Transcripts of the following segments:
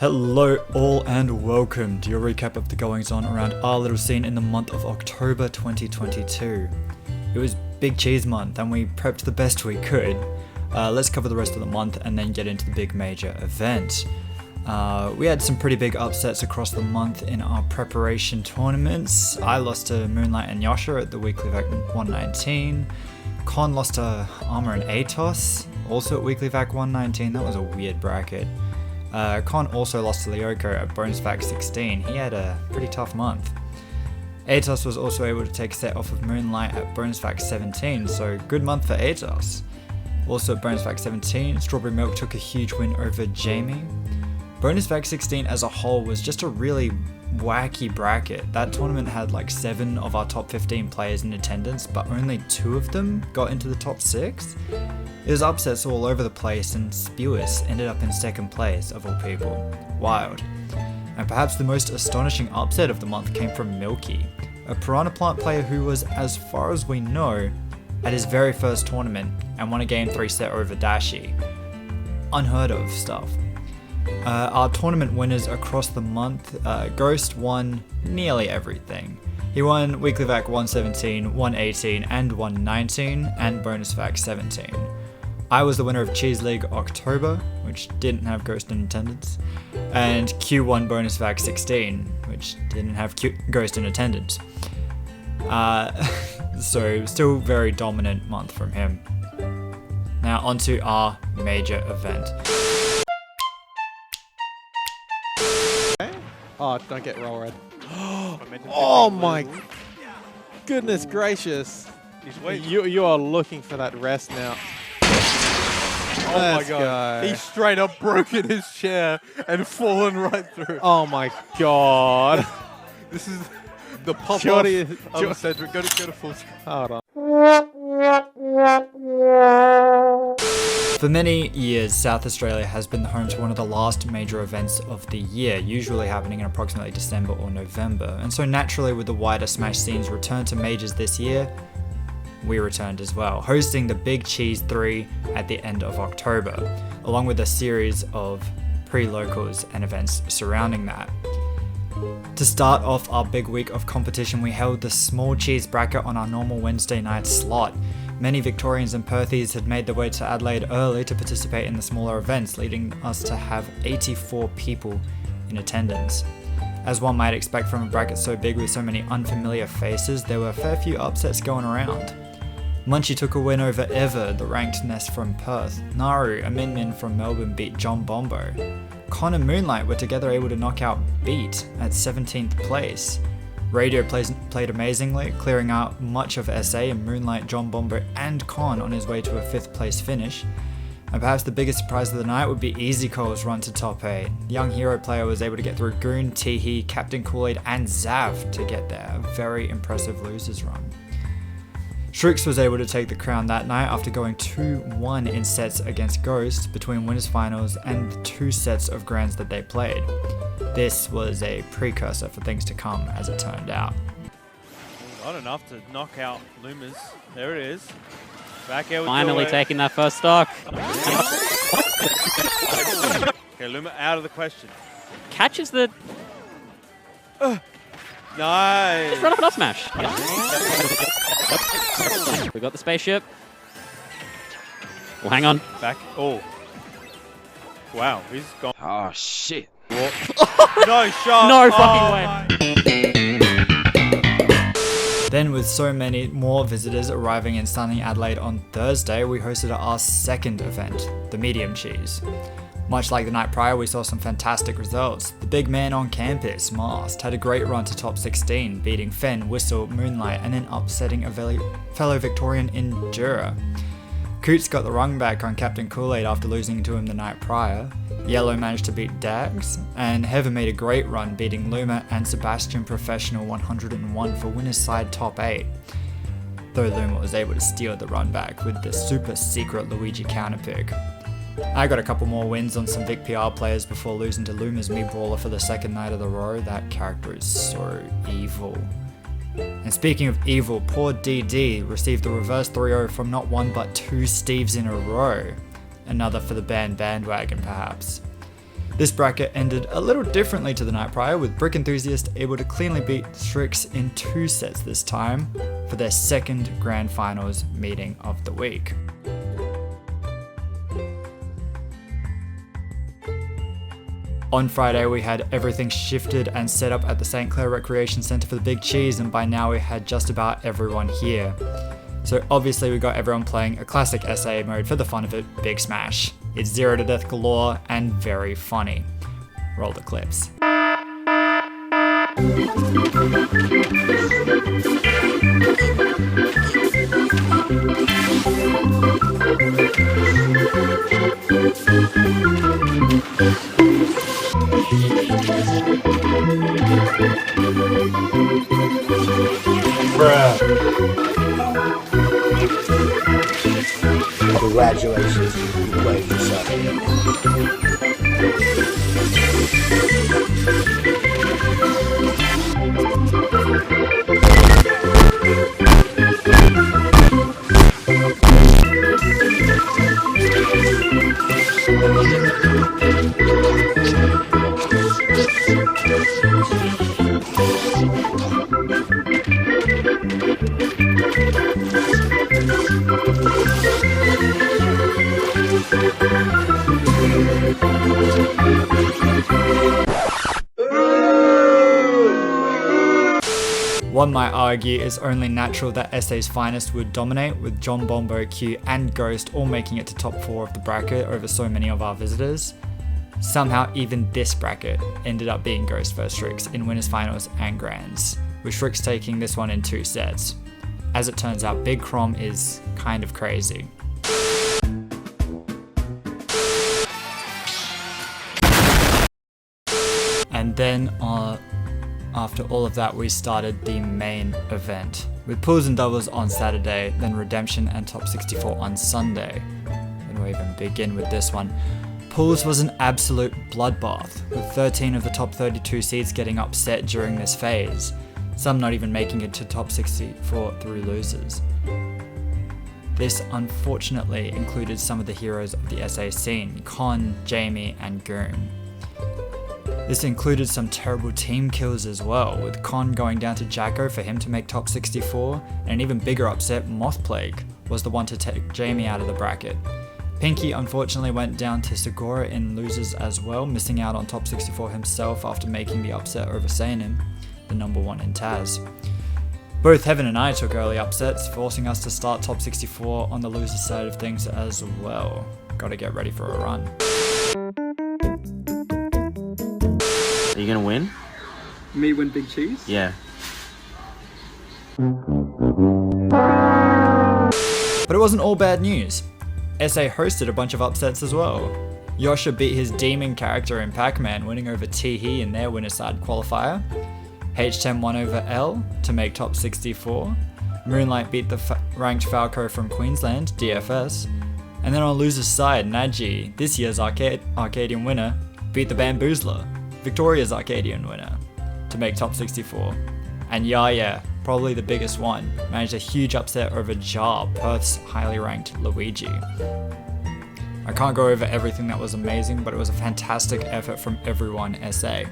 Hello all and welcome to your recap of the goings on around our little scene in the month of October 2022. It was Big Cheese Month and we prepped the best we could. Let's cover the rest of the month and then get into the big major event. We had some pretty big upsets across the month in our preparation tournaments. I lost to Moonlight and Yasha at the Weekly Vac 119. Con lost to Armor and Atos, also at Weekly Vac 119. That was a weird bracket. Con also lost to Lyoko at Bonus Vac 16. He had a pretty tough month. Atos was also able to take a set off of Moonlight at Bonus Vac 17, so good month for Atos. Also at Bonus Vac 17, Strawberry Milk took a huge win over Jamie. Bonus Vac 16 as a whole was just a really wacky bracket. That tournament had like 7 of our top 15 players in attendance, but only 2 of them got into the top 6. It was upsets all over the place, and Spewis ended up in second place, of all people. Wild. And perhaps the most astonishing upset of the month came from Milky, a Piranha Plant player who was, as far as we know, at his very first tournament and won a Game 3 set over Dashi. Unheard of stuff. Our tournament winners across the month, Ghost won nearly everything. He won Weekly Vac 117, 118, and 119, and Bonus Vac 17. I was the winner of Cheese League October, which didn't have Ghost in attendance, and Q1 Bonus Vac 16, which didn't have Ghost in attendance. So still very dominant month from him. Now onto our major event. Oh, don't get roll red. Oh my goodness gracious. You are looking for that rest now. Oh my god. He's straight up broken his chair and fallen right through. Oh my god. This is the pop Jordy, of Cedric. Go to full screen. Hold on. For many years, South Australia has been the home to one of the last major events of the year, usually happening in approximately December or November. And so naturally, with the wider Smash scene's return to majors this year, we returned as well, hosting the Big Cheese 3 at the end of October, along with a series of pre-locals and events surrounding that. To start off our big week of competition, we held the small cheese bracket on our normal Wednesday night slot. Many Victorians and Perthies had made their way to Adelaide early to participate in the smaller events, leading us to have 84 people in attendance. As one might expect from a bracket so big with so many unfamiliar faces, there were a fair few upsets going around. Munchie took a win over Ever, the ranked Nest from Perth. Naru, a Min from Melbourne, beat John Bombo. Con and Moonlight were together able to knock out Beat at 17th place. Radio played amazingly, clearing out much of SA, and Moonlight, John Bombo and Con on his way to a 5th place finish. And perhaps the biggest surprise of the night would be Easy Cole's run to top 8. Young hero player was able to get through Goon, Teehee, Captain Kool-Aid and Zav to get there. A very impressive losers run. Shrooks was able to take the crown that night after going 2-1 in sets against Ghost between winners finals and the 2 sets of grands that they played. This was a precursor for things to come, as it turned out. Not enough to knock out Lumas. There it is. Back air with Finally taking that first stock. Okay, Luma out of the question. Catches the... Nice. Just run up and up smash. Yeah. We got the spaceship. Well, hang on. Back. Oh. Wow, he's gone. Oh, shit. No shot. No fucking way. Then, with so many more visitors arriving in sunny Adelaide on Thursday, we hosted our second event, the Medium Cheese. Much like the night prior, we saw some fantastic results. The big man on campus, Mast, had a great run to top 16, beating Fen, Whistle, Moonlight, and then upsetting a fellow Victorian in Jura. Coots got the rung back on Captain Kool-Aid after losing to him the night prior. Yellow managed to beat Dags, and Heather made a great run, beating Luma and Sebastian Professional 101 for winners side top 8. Though Luma was able to steal the run back with the super secret Luigi counterpick. I got a couple more wins on some Vic PR players before losing to Luma's Mii Brawler for the second night of the row. That character is so evil. And speaking of evil, poor DD received the reverse 3-0 from not one but 2 Steves in a row. Another for the bandwagon perhaps. This bracket ended a little differently to the night prior, with Brick Enthusiast able to cleanly beat Strix in 2 sets this time for their second Grand Finals meeting of the week. On Friday, we had everything shifted and set up at the St. Clair Recreation Centre for the Big Cheese, and by now we had just about everyone here. So obviously we got everyone playing a classic SA mode for the fun of it, Big Smash. It's 0 to death galore and very funny. Roll the clips. Congratulations, you played yourself. One might argue it's only natural that SA's finest would dominate, with John Bombo, Q and Ghost all making it to top 4 of the bracket over so many of our visitors. Somehow even this bracket ended up being Ghost vs Strix in winners finals and grands, with Strix taking this one in 2 sets. As it turns out, Big Crom is kind of crazy. And then after all of that, we started the main event, with pools and doubles on Saturday, then redemption and top 64 on Sunday. And we'll even begin with this one. Pools was an absolute bloodbath, with 13 of the top 32 seeds getting upset during this phase, some not even making it to top 64 through losers. This unfortunately included some of the heroes of the SA scene, Con, Jamie and Goon. This included some terrible team kills as well, with Con going down to Jacko for him to make top 64, and an even bigger upset, Mothplague was the one to take Jamie out of the bracket. Pinky unfortunately went down to Segura in losers as well, missing out on top 64 himself after making the upset over Sainin, the number 1 in Taz. Both Heaven and I took early upsets, forcing us to start top 64 on the loser side of things as well. Gotta get ready for a run. Are you gonna win? Me win Big Cheese? Yeah. But it wasn't all bad news. SA hosted a bunch of upsets as well. Yosha beat his demon character in Pac-Man, winning over Teehee in their winner side qualifier. H10 won over L to make top 64. Moonlight beat the ranked Falco from Queensland, DFS. And then on loser's side, Naji, this year's Arcadian winner, beat the Bamboozler, Victoria's Arcadian winner, to make top 64. And Yaya, probably the biggest one, managed a huge upset over Jar, Perth's highly ranked Luigi. I can't go over everything that was amazing, but it was a fantastic effort from everyone SA,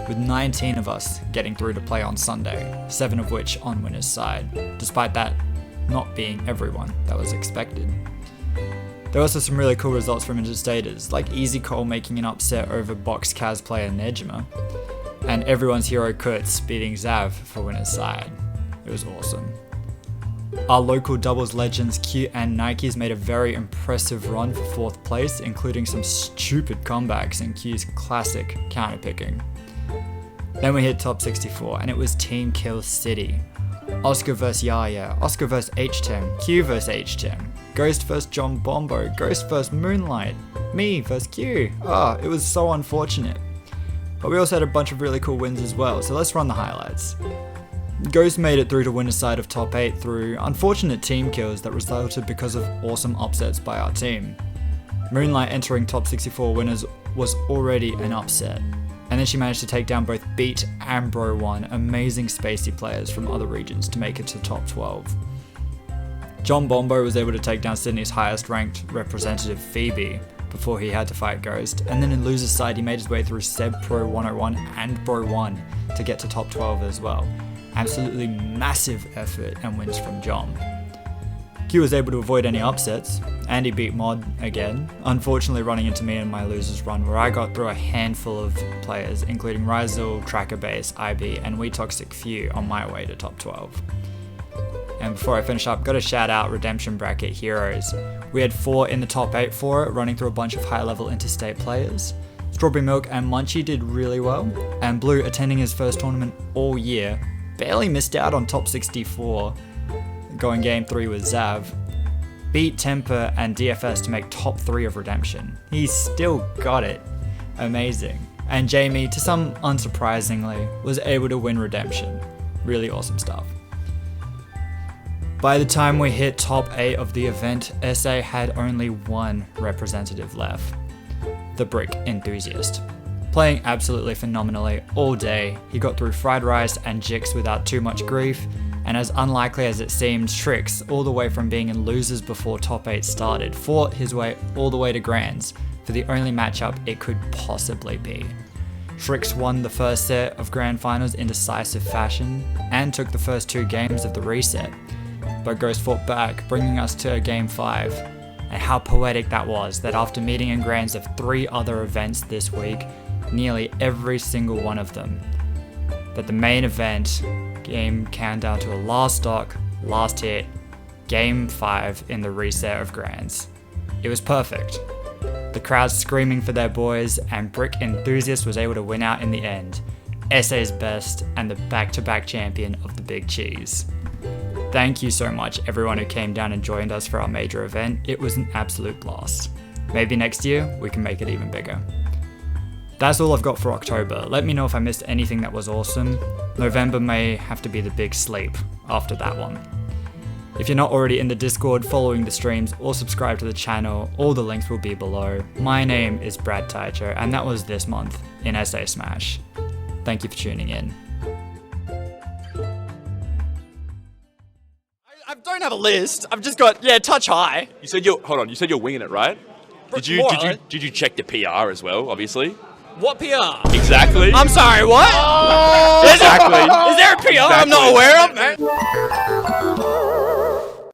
with 19 of us getting through to play on Sunday, 7 of which on winner's side, despite that not being everyone that was expected. There were also some really cool results from interstaters, like Easy Cole making an upset over Box Kaz player Nejima, and everyone's hero Kurtz beating Zav for winner's side. It was awesome. Our local doubles legends Q and Nikes made a very impressive run for 4th place, including some stupid comebacks and Q's classic counterpicking. Then we hit top 64 and it was Team Kill City. Oscar vs Yaya, Oscar vs H10, Q vs H10, Ghost vs John Bombo, Ghost vs Moonlight, me vs Q. It was so unfortunate. But we also had a bunch of really cool wins as well, so let's run the highlights. Ghost made it through to winner's side of top 8 through unfortunate team kills that resulted because of awesome upsets by our team. Moonlight entering top 64 winners was already an upset, and then she managed to take down both Beat and Bro1, amazing spacey players from other regions, to make it to top 12. John Bombo was able to take down Sydney's highest ranked representative Phoebe, before he had to fight Ghost. And then in loser's side, he made his way through Seb Pro 101 and Bro 1 to get to top 12 as well. Absolutely massive effort and wins from John. Q was able to avoid any upsets, and he beat Mod again, unfortunately running into me in my losers run where I got through a handful of players including Ryzel, Tracker Base, IB and We Toxic Few on my way to top 12. And before I finish up, gotta shout out Redemption Bracket Heroes. We had 4 in the top 8 for it, running through a bunch of high level interstate players. Strawberry Milk and Munchie did really well, and Blue, attending his first tournament all year, barely missed out on top 64, going game 3 with Zav, beat Temper and DFS to make top 3 of Redemption. He still got it. Amazing. And Jamie, to some unsurprisingly, was able to win Redemption. Really awesome stuff. By the time we hit top 8 of the event, SA had only one representative left, the Brick Enthusiast. Playing absolutely phenomenally all day, he got through Fried Rice and Jix without too much grief, and as unlikely as it seemed, Trix, all the way from being in losers before top 8 started, fought his way all the way to Grands for the only matchup it could possibly be. Trix won the first set of Grand Finals in decisive fashion and took the first 2 games of the reset, but Ghost fought back, bringing us to game 5. And how poetic that was, that after meeting in Grands of 3 other events this week, nearly every single one of them, that the main event game came down to a last stock, last hit, game 5 in the reset of Grands. It was perfect. The crowd screaming for their boys, and Brick Enthusiast was able to win out in the end. SA's best and the back-to-back champion of the Big Cheese. Thank you so much everyone who came down and joined us for our major event. It was an absolute blast. Maybe next year we can make it even bigger. That's all I've got for October. Let me know if I missed anything that was awesome. November may have to be the big sleep after that one. If you're not already in the Discord following the streams or subscribe to the channel, all the links will be below. My name is Brad Teicher, and that was this month in SA Smash. Thank you for tuning in. I don't have a list. I've just got, touch high. You said you said you're winging it, right? Did you check the PR as well, obviously? What PR? Exactly. I'm sorry, what? Exactly. Is there a PR I'm not aware of, man?